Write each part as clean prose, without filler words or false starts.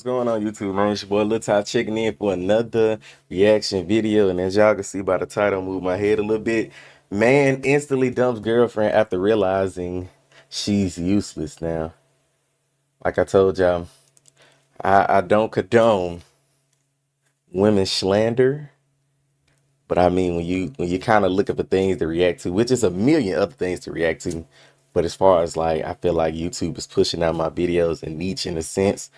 going on, YouTube, man? It's your boy Lil Ty checking in for another reaction video. And as y'all can see by the title, move my head a little bit. Man instantly dumps girlfriend after realizing she's useless now. Like I told y'all, I don't condone women slander. But I mean, when you kind of look at the things to react to, which is a million other things to react to. But as far as like, I feel like YouTube is pushing out my videos and niche in a sense.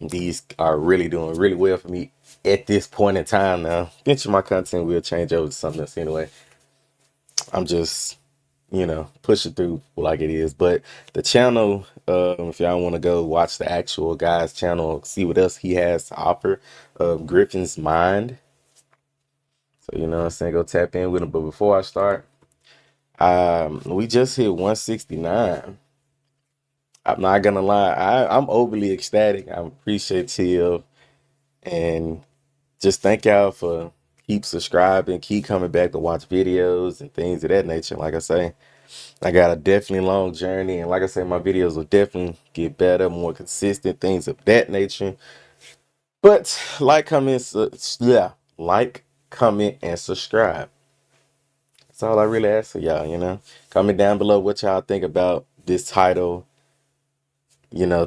These are really doing really well for me at this point in time now. Eventually my content will change over to something else anyway. I'm just, pushing through like it is. But the channel, if y'all want to go watch the actual guy's channel, see what else he has to offer, Griffin's Mind. So, you know what I'm saying? Go tap in with him. But before I start, we just hit 169. I'm not gonna lie, I'm overly ecstatic. I'm appreciative, and just thank y'all for keep subscribing, keep coming back to watch videos and things of that nature. Like I say, I got a definitely long journey, and like I say, my videos will definitely get better, more consistent, things of that nature. But like, comment, and subscribe. That's all I really ask for y'all. Comment down below what y'all think about this title,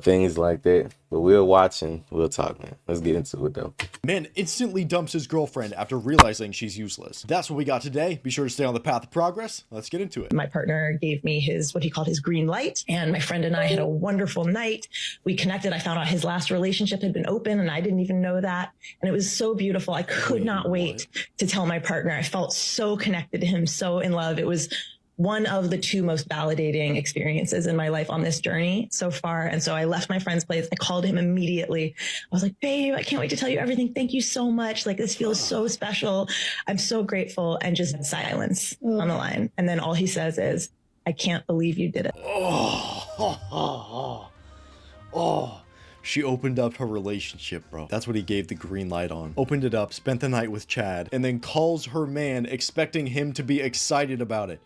things like that. But we'll watch and we'll talk, man. Let's get into it, though. Man instantly dumps his girlfriend after realizing she's useless. That's what we got today. Be sure to stay on the path of progress. Let's get into it. My partner gave me what he called his green light, and my friend and I had a wonderful night. We connected. I found out his last relationship had been open, and I didn't even know that. And it was so beautiful. I could not wait to tell my partner. I felt so connected to him, so in love. It was one of the two most validating experiences in my life on this journey so far. And so I left my friend's place. I called him immediately. I was like, babe, I can't wait to tell you everything. Thank you so much. Like, this feels so special. I'm so grateful. And just silence on the line. And then all he says is, I can't believe you did it. Oh. She opened up her relationship, bro. That's what he gave the green light on. Opened it up, spent the night with Chad, and then calls her man expecting him to be excited about it.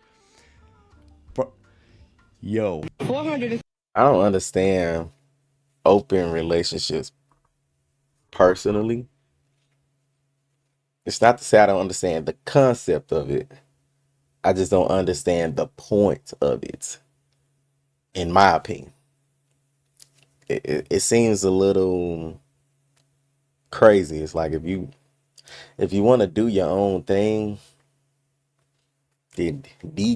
Bro. Yo. 400. I don't understand open relationships personally. It's not to say I don't understand the concept of it. I just don't understand the point of it, in my opinion. It seems a little crazy. It's like if you want to do your own thing, then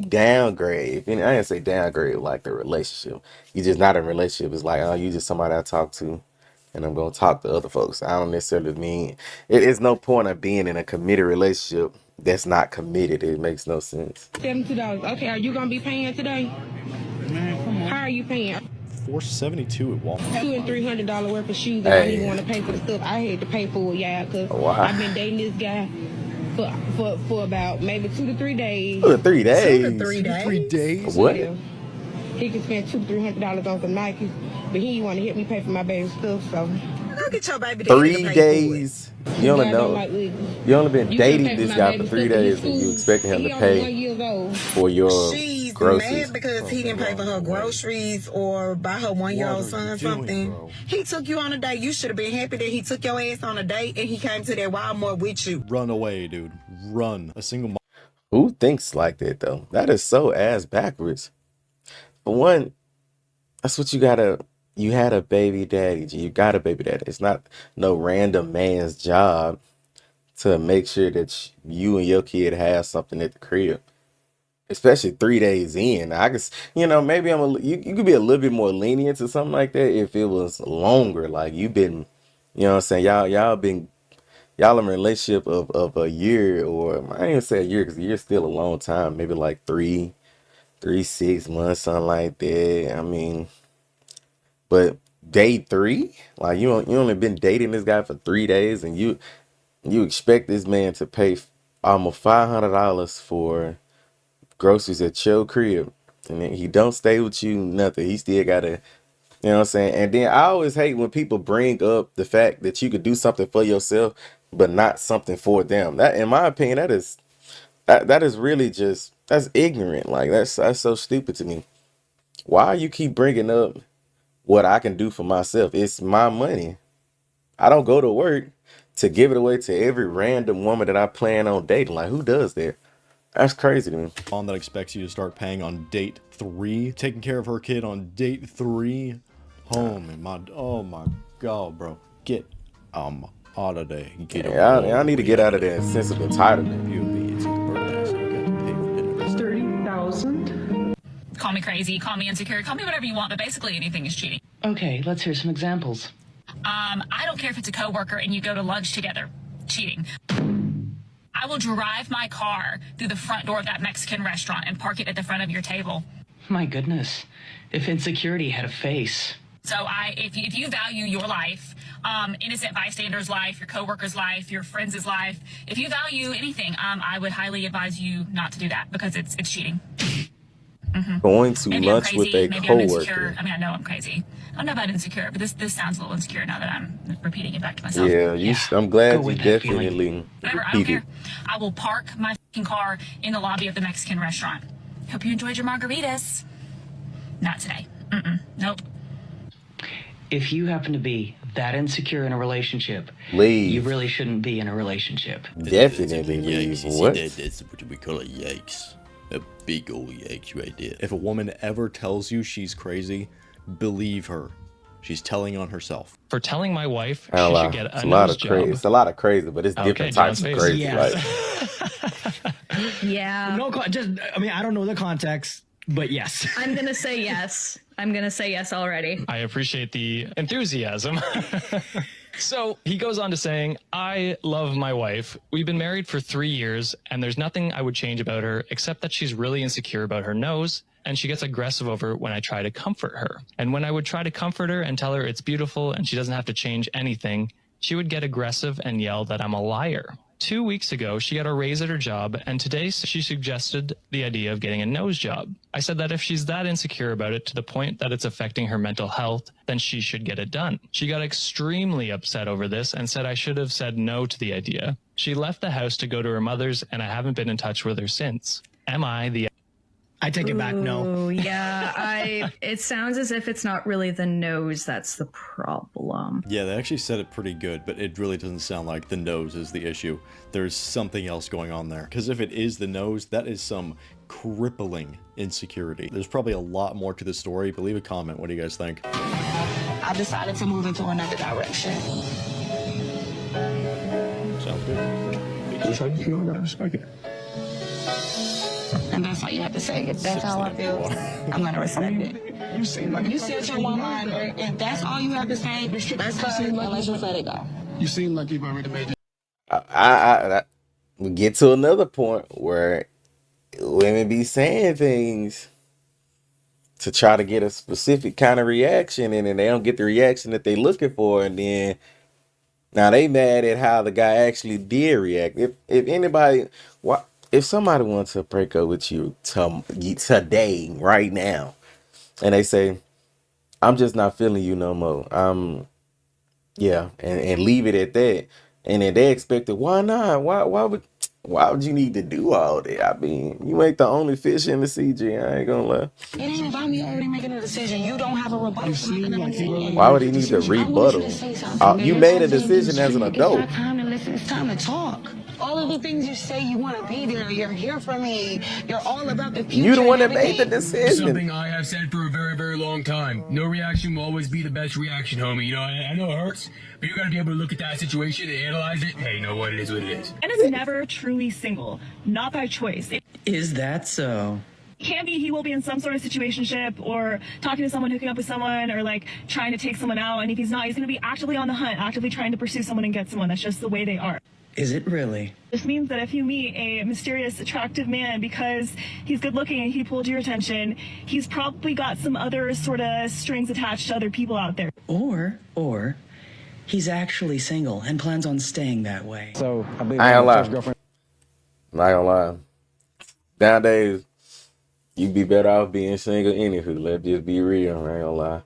downgrade. I didn't say downgrade like the relationship. You're just not in a relationship. It's like, oh, you just somebody I talk to, and I'm gonna talk to other folks. I don't necessarily mean it is no point of being in a committed relationship that's not committed. It makes no sense. $72. Okay, are you gonna be paying today? Man, come on. How are you paying? $472 at Walmart. $200 and $300 worth of shoes. I don't even want to pay for the stuff I had to pay for it, yeah, because I've been dating this guy for about maybe 2 to 3 days. 2 to 3 days. 2 to 3 days. 3 days. What? Yeah. He can spend $200 to $300 on some Nikes, but he want to help me pay for my baby stuff. So Go get your baby daddy 3 days. You only know. You only been dating this guy for 3 days, and you expecting him to pay for your groceries. Mad because he didn't pay for her groceries or buy her 1-year-old son something. Bro? He took you on a date. You should have been happy that he took your ass on a date and he came to that Walmart with you. Run away, dude. Run. A single mom. Who thinks like that though? That is so ass backwards. For one, that's what you gotta. You had a baby daddy. You got a baby daddy. It's not no random man's job to make sure that you and your kid have something at the crib. Especially 3 days in. I guess, maybe you could be a little bit more lenient to something like that if it was longer. Like you've been, you know what I'm saying? Y'all in a relationship of a year, or I didn't even say a year because a year's still a long time. Maybe like 6 months, something like that. I mean, but day 3, like you only been dating this guy for 3 days, and you expect this man to pay almost $500 for groceries at your crib, and then he don't stay with you, nothing. He still gotta, you know what I'm saying? And then I always hate when people bring up the fact that you could do something for yourself, but not something for them. That, in my opinion, that is really just, that's ignorant. Like that's so stupid to me. Why you keep bringing up what I can do for myself? It's my money. I don't go to work to give it away to every random woman that I plan on dating. Like, who does that? That's crazy to me. Mom that expects you to start paying on date 3, taking care of her kid on date 3. Oh my god, bro, get out of there. Get I need to get out of that sense of entitlement. It's 30,000. Call me crazy, call me insecure, call me whatever you want, but basically anything is cheating. Okay, let's hear some examples. I don't care if it's a coworker and you go to lunch together. Cheating. I will drive my car through the front door of that Mexican restaurant and park it at the front of your table. My goodness, if insecurity had a face. So if you value your life, innocent bystander's life, your coworker's life, your friend's life, if you value anything, I would highly advise you not to do that because it's cheating. Going to Maybe lunch I'm with crazy, a maybe I'm insecure. coworker. I mean, I know I'm crazy. I don't know about insecure, but this sounds a little insecure now that I'm repeating it back to myself. Yeah, I'm glad Go you with that definitely Whatever, I don't repeated. care. I will park my fucking car in the lobby of the Mexican restaurant. Hope you enjoyed your margaritas. Not today. Nope. If you happen to be that insecure in a relationship, Leave. you really shouldn't be in a relationship. Definitely leave. What? That's what we call a yikes. A big old yikes right there. If a woman ever tells you she's crazy, believe her. She's telling on herself. For telling my wife I don't she lie. should get It's a a lot nose of crazy. job. It's a lot of crazy, but it's Okay, different types of John's crazy. Yes. Like, Yeah. No, I mean, I don't know the context, but yes. I'm going to say yes. I'm going to say yes already. I appreciate the enthusiasm. So he goes on to saying, I love my wife. We've been married for 3 years, and there's nothing I would change about her except that she's really insecure about her nose, and she gets aggressive over it when I try to comfort her. And when I would try to comfort her and tell her it's beautiful and she doesn't have to change anything, she would get aggressive and yell that I'm a liar. 2 weeks ago, she got a raise at her job, and today she suggested the idea of getting a nose job. I said that if she's that insecure about it to the point that it's affecting her mental health, then she should get it done. She got extremely upset over this and said I should have said no to the idea. She left the house to go to her mother's, and I haven't been in touch with her since. Am I the... I take it back. No. Oh, yeah. It sounds as if it's not really the nose that's the problem. Yeah, they actually said it pretty good, but it really doesn't sound like the nose is the issue. There's something else going on there. Because if it is the nose, that is some crippling insecurity. There's probably a lot more to the story, but leave a comment. What do you guys think? I decided to move into another direction. Sounds good. Just how you feel, I gotta respect it. And that's all you have to say. If that's how I feel, I'm gonna respect it. You seem like You said your one liner. If that's all you have to say, that's good. And let's just let it go. you seem like you've already made it. we get to another point where women be saying things to try to get a specific kind of reaction, and then they don't get the reaction that they looking for, and then now they mad at how the guy actually did react. If anybody, if somebody wants to break up with you today, right now, and they say, I'm just not feeling you no more. Yeah, and leave it at that. And then they expect it. Why not? Why would you need to do all that? I mean, you ain't the only fish in the CG. I ain't gonna lie. It ain't about me already making a decision. You don't have a rebuttal. Why would he need to rebuttal? You made a decision as an adult. It's not time to listen. It's time to talk. All of the things you say, you want to be there. You're here for me. You're all about the future. You the one that made the decision. Something I have said for a very, very long time. No reaction will always be the best reaction, homie. You know, I know it hurts, but you gotta be able to look at that situation and analyze it. Hey, you know what? It is what it is. And is never truly single, not by choice. Is that so? Can be he will be in some sort of situationship or talking to someone, hooking up with someone, or like trying to take someone out. And if he's not, he's going to be actively on the hunt, actively trying to pursue someone and get someone. That's just the way they are. Is it really? This means that if you meet a mysterious, attractive man because he's good looking and he pulled your attention, he's probably got some other sort of strings attached to other people out there. Or he's actually single and plans on staying that way. So I ain't gonna lie. Not gonna lie. Nowadays, you be better off being single anywho. Let's just be real. I ain't gonna lie.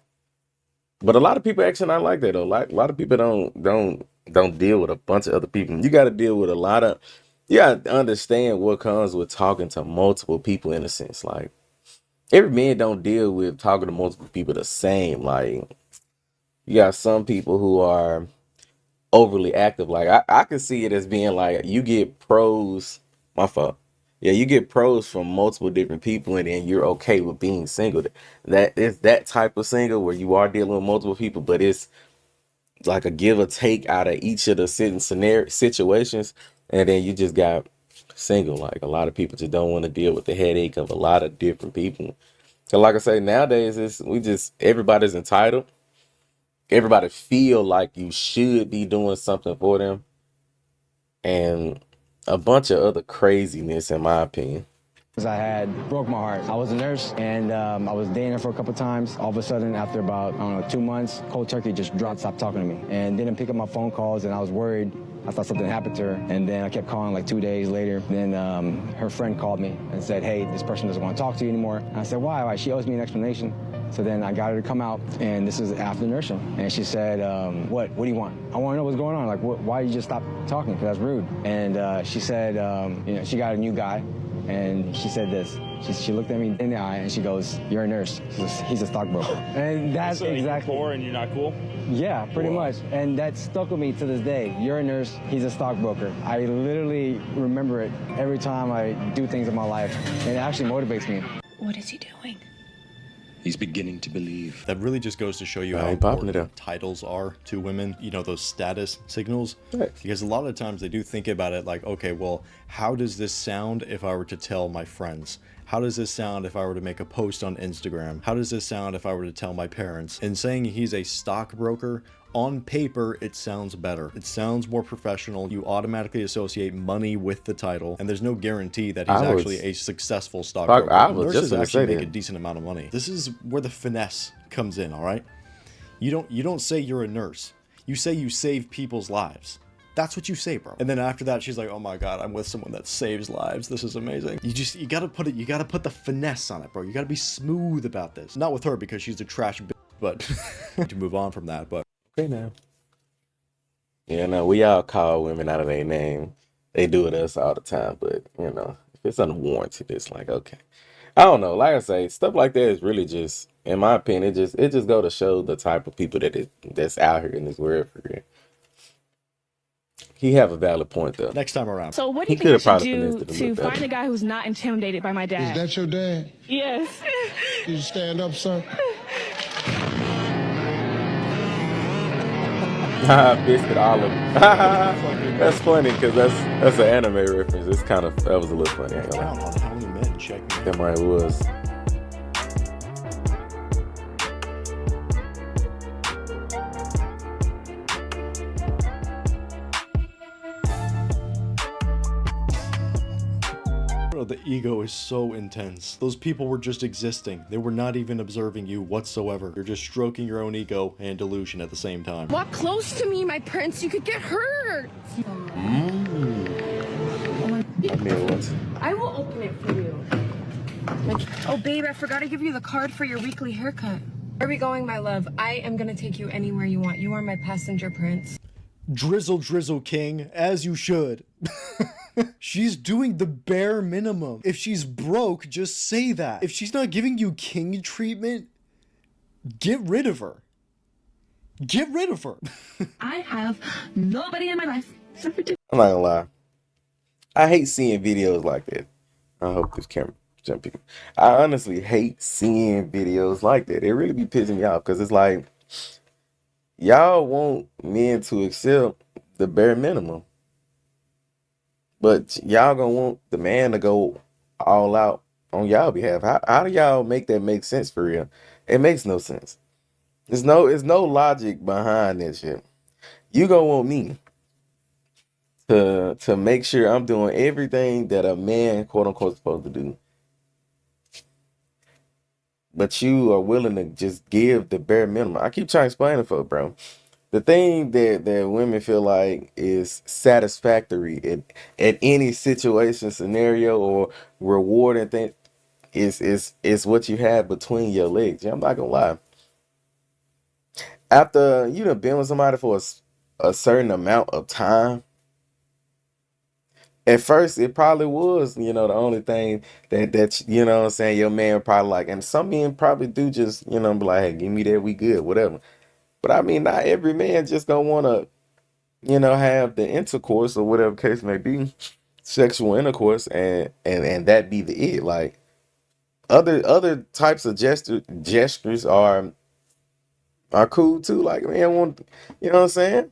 But a lot of people actually not like that though. Like a lot of people don't deal with a bunch of other people. You got to deal with you got to understand what comes with talking to multiple people in a sense. Like every man don't deal with talking to multiple people the same. Like you got some people who are overly active. Like I can see it as being like you get pros. My fault. Yeah, you get pros from multiple different people, and then you're okay with being single. That is that type of single where you are dealing with multiple people, but it's like a give or take out of each of the certain scenario situations, and then you just got single. Like a lot of people just don't want to deal with the headache of a lot of different people. So, like I say, nowadays everybody's entitled. Everybody feel like you should be doing something for them, and a bunch of other craziness, in my opinion. I had broke my heart. I was a nurse, and I was dating her for a couple times. All of a sudden, after about, I don't know, 2 months, cold turkey just stopped talking to me and didn't pick up my phone calls, and I was worried. I thought something happened to her, and then I kept calling like 2 days later. Then her friend called me and said, hey, this person doesn't want to talk to you anymore. And I said, why? She owes me an explanation. So then I got her to come out, and this is after nursing. And she said, what do you want? I want to know what's going on. Like, why you just stop talking? Because that's rude. And she said, she got a new guy. And she said this. She looked at me in the eye and she goes, "You're a nurse." He's a stockbroker. And that's so exactly. You're poor and you're not cool? Yeah, pretty much. And that stuck with me to this day. You're a nurse. He's a stockbroker. I literally remember it every time I do things in my life, and it actually motivates me. What is he doing? He's beginning to believe. That really just goes to show you how popping important titles are to women, you know, those status signals. Right. Because a lot of times they do think about it like, okay, well, how does this sound if I were to tell my friends? How does this sound if I were to make a post on Instagram? How does this sound if I were to tell my parents? And saying he's a stockbroker, on paper, it sounds better. It sounds more professional. You automatically associate money with the title, and there's no guarantee that he's actually a successful stockbroker. Nurses actually make a decent amount of money. This is where the finesse comes in, all right? You don't say you're a nurse. You say you save people's lives. That's what you say, bro. And then after that, she's like, "Oh my god, I'm with someone that saves lives. This is amazing." You gotta put the finesse on it, bro. You gotta be smooth about this. Not with her because she's a trash bitch, but to move on from that, but okay now. Yeah, no, we all call women out of their name. They do it to us all the time, but you know, if it's unwarranted, it's like, okay. I don't know. Like I say, stuff like that is really just, in my opinion, it just go to show the type of people that's out here in this world for real. He have a valid point though. Next time around. So what do you think I should do to find a guy who's not intimidated by my dad? Is that your dad? Yes. Did you stand up, sir? Biscuit olive. That's funny because that's an anime reference. It's kind of, that was a little funny. How many men check me? That might was. The ego is so intense. Those people were just existing. They were not even observing you whatsoever. You're just stroking your own ego and delusion at the same time. Walk close to me, my prince. You could get hurt. I mean, what? I will open it for you. Oh, babe, I forgot to give you the card for your weekly haircut. Where are we going, my love? I am going to take you anywhere you want. You are my passenger prince. Drizzle king, as you should. She's doing the bare minimum. If she's broke, just say that. If she's not giving you king treatment, get rid of her. Get rid of her. I have nobody in my life except for I'm not gonna lie. I hate seeing videos like that. I hope this camera jumping. I honestly hate seeing videos like that. It really be pissing me off because it's like, y'all want men to accept the bare minimum. But y'all gonna want the man to go all out on y'all behalf. How do y'all make that make sense for real? It makes no sense. There's no logic behind that shit. You gonna want me to make sure I'm doing everything that a man, quote unquote, supposed to do. But you are willing to just give the bare minimum. I keep trying to explain it for bro. The thing that women feel like is satisfactory at any situation, scenario, or rewarding thing is what you have between your legs. Yeah, I'm not gonna lie. After you done been with somebody for a certain amount of time, at first it probably was, the only thing that you know what I'm saying, your man probably like, and some men probably do just, be like, hey, give me that, we good, whatever. But I mean, not every man just gonna wanna have the intercourse or whatever case may be, sexual intercourse, and that be the it. Like other types of gestures are cool too. Like, man, you know what I'm saying?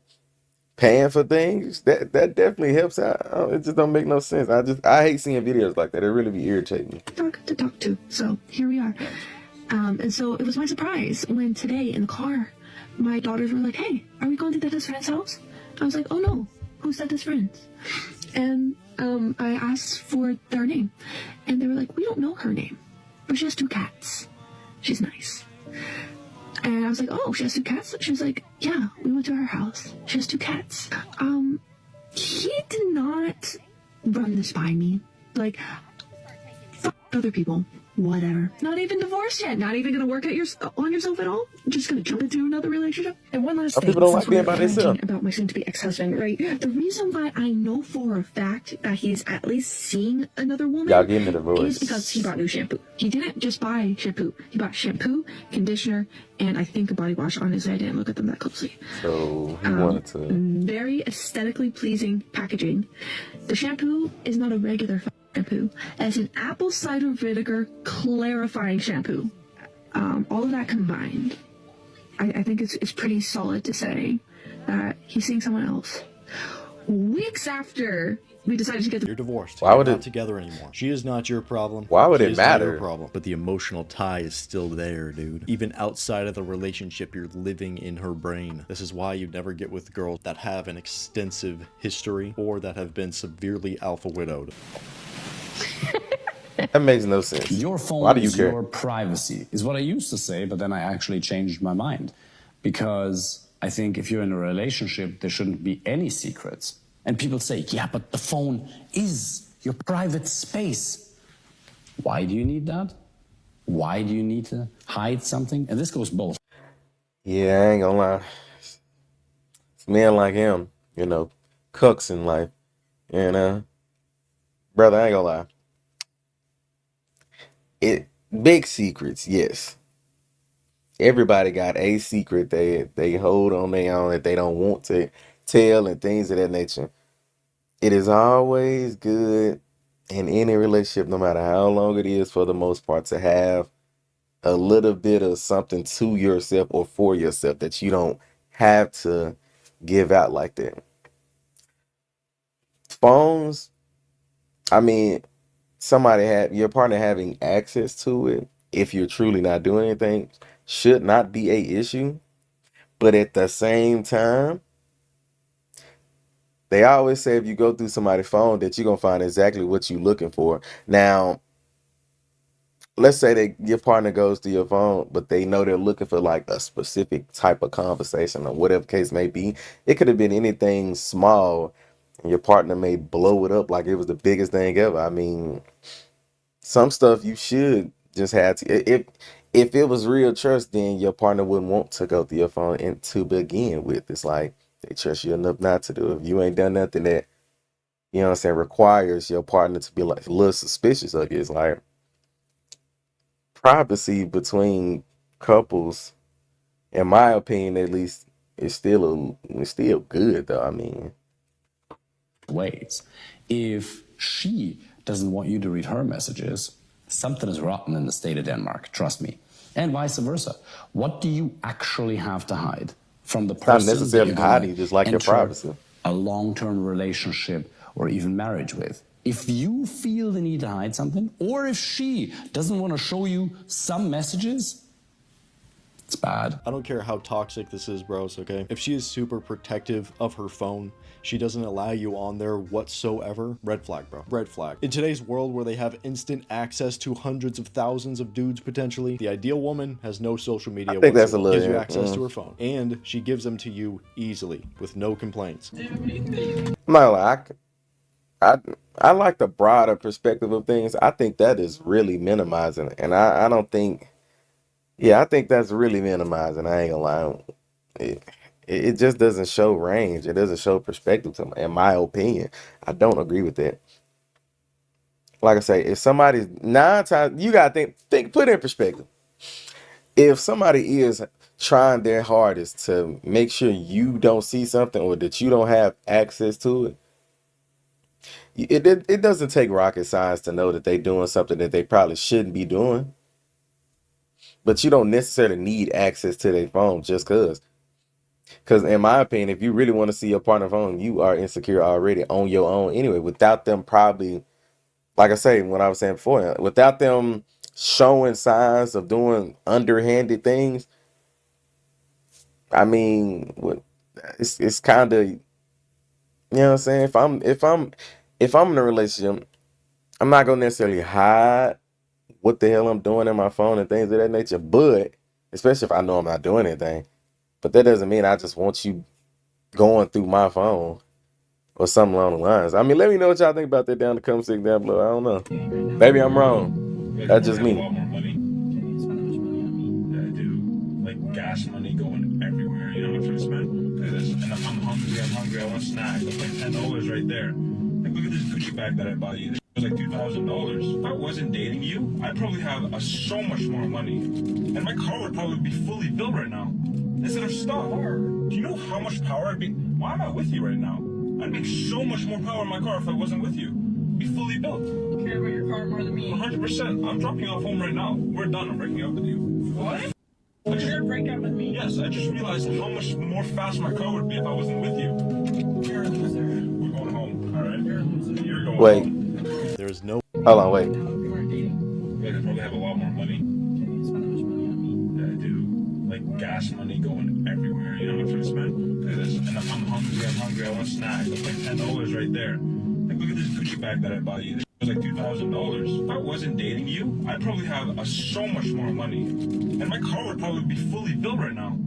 Paying for things that definitely helps out. It just don't make no sense. I hate seeing videos like that. It really be irritating me. To talk to. So here we are. And so it was my surprise when today in the car, my daughters were like, "Hey, are we going to Dada's friend's house?" I was like, "Oh no, who's Dada's friends?" And I asked for their name, and they were like, "We don't know her name, but she has 2 cats. She's nice." And I was like, "Oh, she has 2 cats?" She was like, "Yeah, we went to her house. She has 2 cats." He did not run this by me. Like, fuck other people. Whatever. Not even divorced yet. Not even gonna work on yourself at all. Just gonna jump into another relationship. And one last Some thing. people don't like being by themselves. About my soon-to-be ex-husband, right? The reason why I know for a fact that he's at least seeing another woman Y'all getting a divorce is because he bought new shampoo. He didn't just buy shampoo. He bought shampoo, conditioner, and I think a body wash. Honestly, I didn't look at them that closely. So he wanted to. Very aesthetically pleasing packaging. The shampoo is not a regular shampoo. It's an apple cider vinegar clarifying shampoo. All of that combined, I think it's pretty solid to say that he's seeing someone else. Weeks after we decided to get You're divorced. Why would You're it- not together anymore. She is not your problem. Why would She it is not matter? your problem. But the emotional tie is still there, dude. Even outside of the relationship, you're living in her brain. This is why you never get with girls that have an extensive history or that have been severely alpha widowed. That makes no sense. Your phone Why do you is care? your privacy, is what I used to say, but then I actually changed my mind. Because I think if you're in a relationship, there shouldn't be any secrets. And people say, yeah, but the phone is your private space. Why do you need that? Why do you need to hide something? And this goes both. Yeah, I ain't gonna lie. It's men like him, cooks in life. Brother, I ain't gonna lie. Big secrets, yes. Everybody got a secret they hold on their own that they don't want to tell and things of that nature. It is always good in any relationship, no matter how long it is, for the most part, to have a little bit of something to yourself or for yourself that you don't have to give out like that. Phones, I mean, your partner having access to it, if you're truly not doing anything, should not be a issue. But at the same time, they always say if you go through somebody's phone that you're gonna find exactly what you're looking for. Now, let's say that your partner goes to your phone, but they know they're looking for like a specific type of conversation or whatever case may be. It could have been anything small, and your partner may blow it up like it was the biggest thing ever. I mean, some stuff you should just have to. If it was real trust, then your partner wouldn't want to go through your phone and to begin with. It's like they trust you enough not to do it. If you ain't done nothing that, you know what I'm saying, requires your partner to be like a little suspicious of you, it's like privacy between couples, in my opinion at least, is still good though. I mean, ways. If she doesn't want you to read her messages, something is rotten in the state of Denmark, trust me. And vice versa. What do you actually have to hide from the it's not person necessarily that you're gonna hiding, just like your enter privacy. a long-term relationship or even marriage with? If you feel the need to hide something, or if she doesn't want to show you some messages, it's bad. I don't care how toxic this is, bros, okay? If she is super protective of her phone, she doesn't allow you on there whatsoever, red flag, bro. Red flag. In today's world where they have instant access to hundreds of thousands of dudes potentially, the ideal woman has no social media I think that's a whatsoever. little, Gives you access to her phone. And she gives them to you easily, with no complaints. I'm not gonna lie, I like the broader perspective of things. I think that is really minimizing, and I don't think. Yeah, I think that's really minimizing. I ain't gonna lie. It just doesn't show range. It doesn't show perspective to me, in my opinion. I don't agree with that. Like I say, if somebody's 9 times, you gotta think, put it in perspective. If somebody is trying their hardest to make sure you don't see something or that you don't have access to it. It doesn't take rocket science to know that they're doing something that they probably shouldn't be doing. But you don't necessarily need access to their phone just because. Because in my opinion, if you really want to see your partner phone, you are insecure already on your own anyway, without them probably, like I say, what I was saying before, without them showing signs of doing underhanded things. I mean, it's kind of, you know what I'm saying? If I'm in a relationship, I'm not gonna necessarily hide what the hell I'm doing in my phone and things of that nature. But especially if I know I'm not doing anything. But that doesn't mean I just want you going through my phone or something along the lines. I mean, let me know what y'all think about that down in the comment section down below. I don't know. Maybe I'm wrong. That's just me. Like gas money going everywhere. You know how much I spend? And I'm hungry. I want snacks. That's like $10 right there. Like look at this Gucci bag that I bought you. This was like $2,000. If I wasn't dating you, I'd probably have so much more money, and my car would probably be fully built right now instead of stuck. Do you know how much power I'd be? Why am I with you right now? I'd make so much more power in my car if I wasn't with you. Be fully built. You care about your car more than me. 100%. I'm dropping you off home right now. We're done. I'm breaking up with you. What? You're breaking up with me? Yes, I just realized how much more fast my car would be if I wasn't with you. You're a loser. We're going home, alright? You're a loser. You're going home. There's no. Hold on, wait. I could probably have a lot more money. You spend that much money on me? Yeah, I do. Like gas money going everywhere. You know how much I spend? Look at this. And I'm hungry. I want snacks. That's like $10 right there. Like look at this Gucci bag that I bought you. This was like $2,000. If I wasn't dating you, I'd probably have so much more money, and my car would probably be fully built right now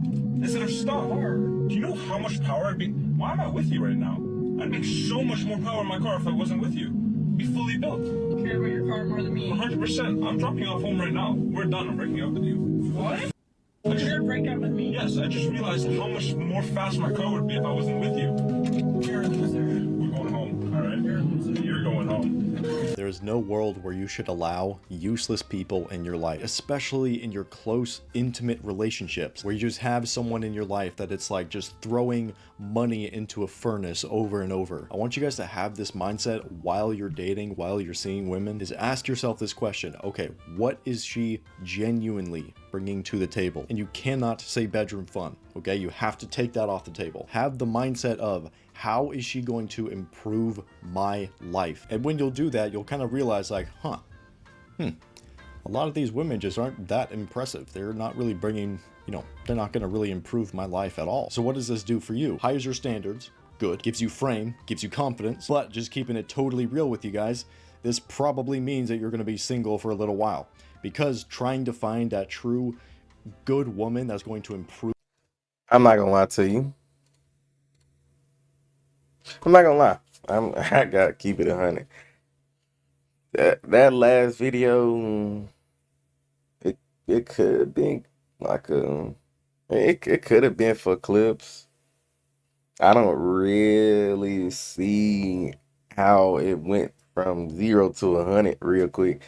instead of stuck. Do you know how much power I'd be? Why am I with you right now? I'd make so much more power in my car if I wasn't with you. Be fully built. You care about your car more than me. 100%. I'm dropping you off home right now. We're done. I'm breaking up with you. What? You're gonna break up with me? Yes, I just realized how much more fast my car would be if I wasn't with you. You're a loser. We're going home, alright? You're a loser. You're going home. There is no world where you should allow useless people in your life, especially in your close, intimate relationships, where you just have someone in your life that it's like just throwing money into a furnace over and over. I want you guys to have this mindset while you're dating, while you're seeing women, is ask yourself this question. Okay, what is she genuinely bringing to the table? And you cannot say bedroom fun, okay? You have to take that off the table. Have the mindset of, how is she going to improve my life? And when you'll do that, you'll kind of realize like, a lot of these women just aren't that impressive. They're not really bringing, they're not going to really improve my life at all. So what does this do for you? Hires your standards. Good. Gives you frame, gives you confidence. But just keeping it totally real with you guys, this probably means that you're going to be single for a little while, because trying to find that true good woman that's going to improve. I'm not going to lie to you. I'm not gonna lie. I gotta keep it 100. That last video, it could have been like it could have been for clips. I don't really see how it went from 0 to 100 real quick.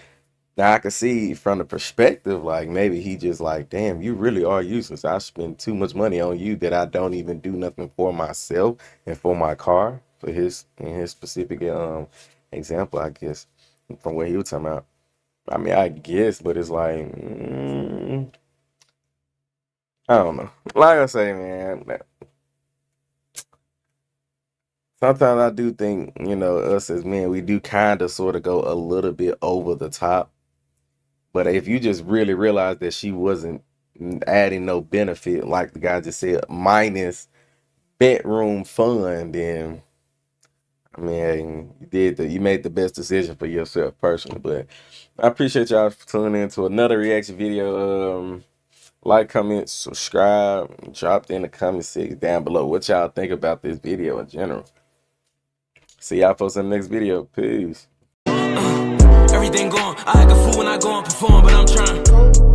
Now I can see from the perspective, like maybe he just like, damn, you really are useless. I spend too much money on you that I don't even do nothing for myself and for my car. For in his specific example, I guess, from what he was talking about. I mean, I guess, but it's like, I don't know. Like I say, man, sometimes I do think, us as men, we do kind of sort of go a little bit over the top. But if you just really realize that she wasn't adding no benefit, like the guy just said, minus bedroom fun, then I mean, you made the best decision for yourself personally. But I appreciate y'all for tuning in to another reaction video. Like, comment, subscribe, drop in the comment section down below what y'all think about this video in general. See y'all folks in the next video. Peace. Everything going, I act a fool when I go and perform, but I'm trying.